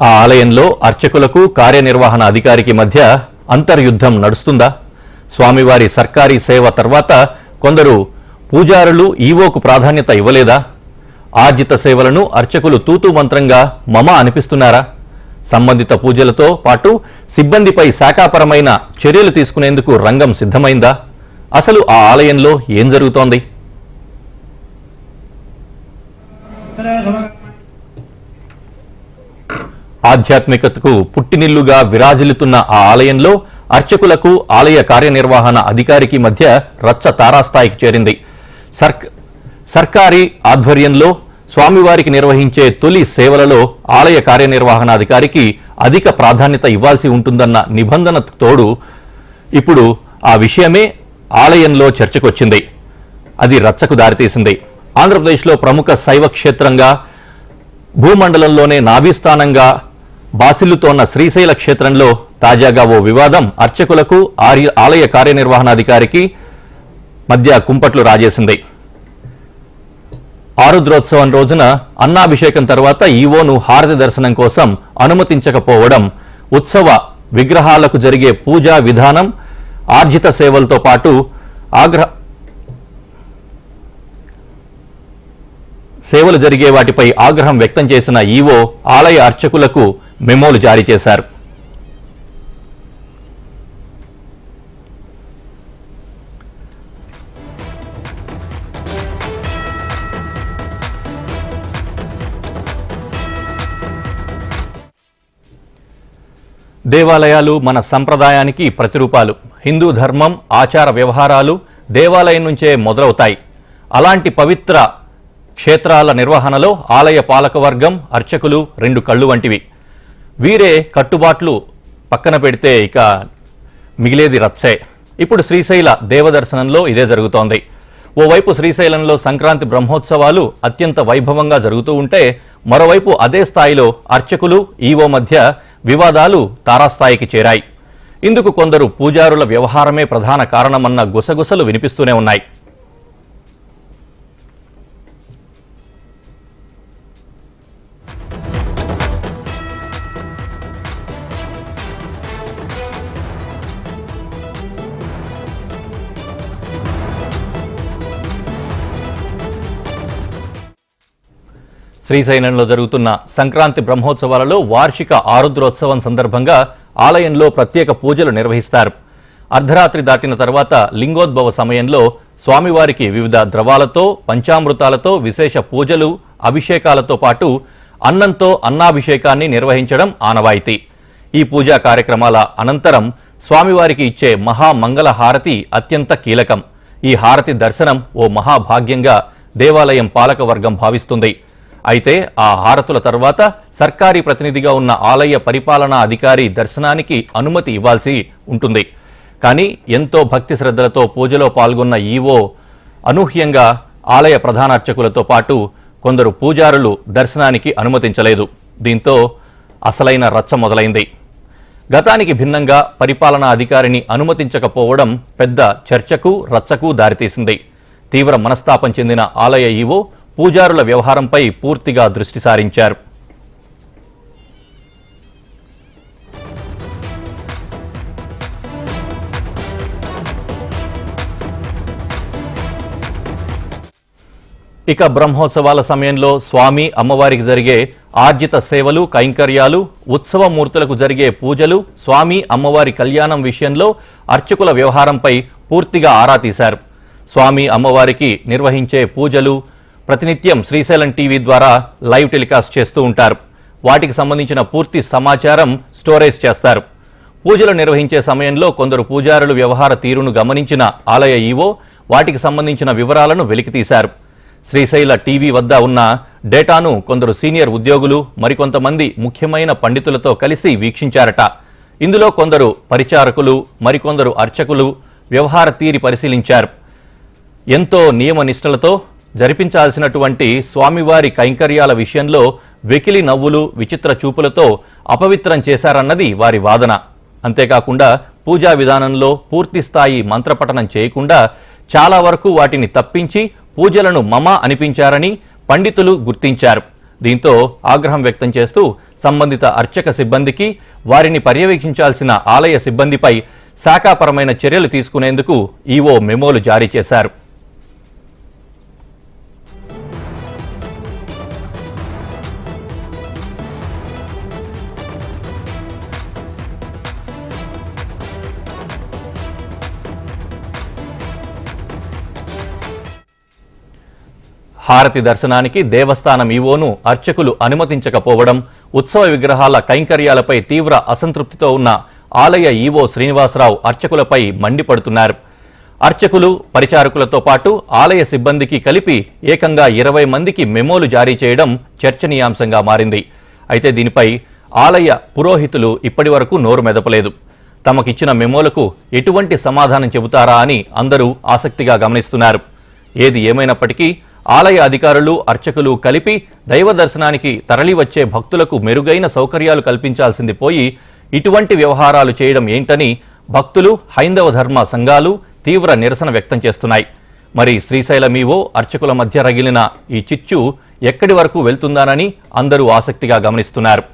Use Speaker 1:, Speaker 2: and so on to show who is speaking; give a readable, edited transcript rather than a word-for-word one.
Speaker 1: ఆ ఆలయంలో అర్చకులకు కార్యనిర్వహణ అధికారికి మధ్య అంతర్యుద్ధం నడుస్తుందా? స్వామివారి సర్కారీ సేవ తర్వాత కొందరు పూజారులు ఈవోకు ప్రాధాన్యత ఇవ్వలేదా? ఆర్జిత సేవలను అర్చకులు తూతూ మంత్రంగా మమ అనిపిస్తున్నారా? సంబంధిత పూజలతో పాటు సిబ్బందిపై శాఖాపరమైన చర్యలు తీసుకునేందుకు రంగం సిద్ధమైందా? అసలు ఆ ఆలయంలో ఏం జరుగుతోంది? ఆధ్యాత్మికతకు పుట్టినిల్లుగా విరాజిల్లుతున్న ఆ ఆలయంలో అర్చకులకు ఆలయ కార్యనిర్వహణ అధికారికి మధ్య రచ్చ తారాస్థాయికి చేరింది. సర్కారీ ఆధ్వర్యంలో స్వామివారికి నిర్వహించే తొలి సేవలలో ఆలయ కార్యనిర్వహణాధికారికి అధిక ప్రాధాన్యత ఇవ్వాల్సి ఉంటుందన్న నిబంధనకు తోడు ఇప్పుడు ఆ విషయమే ఆలయంలో చర్చకొచ్చింది. అది రచ్చకు దారితీసింది. ఆంధ్రప్రదేశ్లో ప్రముఖ శైవ క్షేత్రంగా, భూమండలంలోనే నాభిస్థానంగా బాసిల్లుతోన్న శ్రీశైల క్షేత్రంలో తాజాగా ఓ వివాదం అర్చకులకు ఆలయ కార్యనిర్వహణాధికారికి మధ్య కుంపట్లు రాజేసింది. ఆరుద్రోత్సవం రోజున అన్నాభిషేకం తర్వాత ఈవోను హారతి దర్శనం కోసం అనుమతించకపోవడం, ఉత్సవ విగ్రహాలకు జరిగే పూజా విధానం, ఆర్జిత సేవలతో పాటు సేవలు జరిగే వాటిపై ఆగ్రహం వ్యక్తం చేసిన ఈవో ఆలయ అర్చకులకు మెమోలు జారీ చేశారు. దేవాలయాలు మన సంప్రదాయానికి ప్రతిరూపాలు. హిందూ ధర్మం, ఆచార వ్యవహారాలు దేవాలయం నుంచే మొదలవుతాయి. అలాంటి పవిత్ర క్షేత్రాల నిర్వహణలో ఆలయ పాలకవర్గం, అర్చకులు రెండు కళ్ళు వంటివి. వీరే కట్టుబాట్లు పక్కన పెడితే ఇక మిగిలేది రచ్చే. ఇప్పుడు శ్రీశైల దేవదర్శనంలో ఇదే జరుగుతోంది. ఓవైపు శ్రీశైలంలో సంక్రాంతి బ్రహ్మోత్సవాలు అత్యంత వైభవంగా జరుగుతూ ఉంటే, మరోవైపు అదే స్థాయిలో అర్చకులు, ఈవో మధ్య వివాదాలు తారాస్థాయికి చేరాయి. ఇందుకు కొందరు పూజారుల వ్యవహారమే ప్రధాన కారణమన్న గుసగుసలు వినిపిస్తూనే ఉన్నాయి. శ్రీశైలంలో జరుగుతున్న సంక్రాంతి బ్రహ్మోత్సవాలలో వార్షిక ఆరుద్రోత్సవం సందర్భంగా ఆలయంలో ప్రత్యేక పూజలు నిర్వహిస్తారు. అర్ధరాత్రి దాటిన తర్వాత లింగోద్భవ సమయంలో స్వామివారికి వివిధ ద్రవాలతో, పంచామృతాలతో విశేష పూజలు, అభిషేకాలతో పాటు అన్నంతో అన్నాభిషేకాన్ని నిర్వహించడం ఆనవాయితీ. ఈ పూజా కార్యక్రమాల అనంతరం స్వామివారికి ఇచ్చే మహామంగళ హారతి అత్యంత కీలకం. ఈ హారతి దర్శనం ఓ మహాభాగ్యంగా దేవాలయం పాలకవర్గం భావిస్తుంది. అయితే ఆ హారతుల తర్వాత సర్కారీ ప్రతినిధిగా ఉన్న ఆలయ పరిపాలనా అధికారి దర్శనానికి అనుమతి ఇవ్వాల్సి ఉంటుంది. కానీ ఎంతో భక్తి శ్రద్ధలతో పూజలో పాల్గొన్న ఈవో అనూహ్యంగా ఆలయ ప్రధానార్చకులతో పాటు కొందరు పూజారులు దర్శనానికి అనుమతించలేదు. దీంతో అసలైన రచ్చ మొదలైంది. గతానికి భిన్నంగా పరిపాలనా అధికారిని అనుమతించకపోవడం పెద్ద చర్చకు, రచ్చకు దారితీసింది. తీవ్ర మనస్తాపం చెందిన ఆలయ ఈవో పూజారుల వ్యవహారంపై పూర్తిగా దృష్టి సారించారు. ఇక బ్రహ్మోత్సవాల సమయంలో స్వామి, అమ్మవారికి జరిగే ఆర్జిత సేవలు, కైంకర్యాలు, ఉత్సవమూర్తులకు జరిగే పూజలు, స్వామి, అమ్మవారి కళ్యాణం విషయంలో అర్చకుల వ్యవహారంపై పూర్తిగా ఆరా తీశారు. స్వామి, అమ్మవారికి నిర్వహించే పూజలు ప్రతినిత్యం శ్రీశైలం టీవీ ద్వారా లైవ్ టెలికాస్ట్ చేస్తూ ఉంటారు. వాటికి సంబంధించిన పూర్తి సమాచారం స్టోరేజ్ చేస్తారు. పూజలు నిర్వహించే సమయంలో కొందరు పూజారులు వ్యవహార తీరును గమనించిన ఆలయ ఈవో వాటికి సంబంధించిన వివరాలను వెలికితీశారు. శ్రీశైల టీవీ వద్ద ఉన్న డేటాను కొందరు సీనియర్ ఉద్యోగులు, మరికొంతమంది ముఖ్యమైన పండితులతో కలిసి వీక్షించారట. ఇందులో కొందరు పరిచారకులు, మరికొందరు అర్చకులు వ్యవహార తీరి పరిశీలించారు. ఎంతో నియమ నిష్టలతో జరిపించాల్సినటువంటి స్వామివారి కైంకర్యాల విషయంలో వెకిలి నవ్వులు, విచిత్ర చూపులతో అపవిత్రం చేశారన్నది వారి వాదన. అంతేకాకుండా పూజా విధానంలో పూర్తి స్థాయి మంత్రపఠనం చేయకుండా చాలా వరకు వాటిని తప్పించి పూజలను మమ అనిపించారని పండితులు గుర్తించారు. దీంతో ఆగ్రహం వ్యక్తం చేస్తూ సంబంధిత అర్చక సిబ్బందికి, వారిని పర్యవేక్షించాల్సిన ఆలయ సిబ్బందిపై శాఖాపరమైన చర్యలు తీసుకునేందుకు ఈవో మెమోలు జారీ చేశారు. హారతి దర్శనానికి దేవస్థానం ఈవోను అర్చకులు అనుమతించకపోవడం, ఉత్సవ విగ్రహాల కైంకర్యాలపై తీవ్ర అసంతృప్తితో ఉన్న ఆలయ ఈవో శ్రీనివాసరావు అర్చకులపై మండిపడుతున్నారు. అర్చకులు, పరిచారకులతో పాటు ఆలయ సిబ్బందికి కలిపి ఏకంగా 20 మందికి మెమోలు జారీ చేయడం చర్చనీయాంశంగా మారింది. అయితే దీనిపై ఆలయ పురోహితులు ఇప్పటివరకు నోరు మెదపలేదు. తమకిచ్చిన మెమోలకు ఎటువంటి సమాధానం చెబుతారా అని అందరూ ఆసక్తిగా గమనిస్తున్నారు. ఏది ఏమైనప్పటికీ ఆలయ అధికారులు, అర్చకులు కలిపి దైవ దర్శనానికి తరలివచ్చే భక్తులకు మెరుగైన సౌకర్యాలు కల్పించాల్సింది పోయి ఇటువంటి వ్యవహారాలు చేయడం ఏంటని భక్తులు, హైందవ ధర్మ సంఘాలు తీవ్ర నిరసన వ్యక్తం చేస్తున్నాయి. మరి శ్రీశైలం ఈవో, అర్చకుల మధ్య రగిలిన ఈ చిచ్చు ఎక్కడి వరకు వెళ్తుందానని అందరూ ఆసక్తిగా గమనిస్తున్నారు.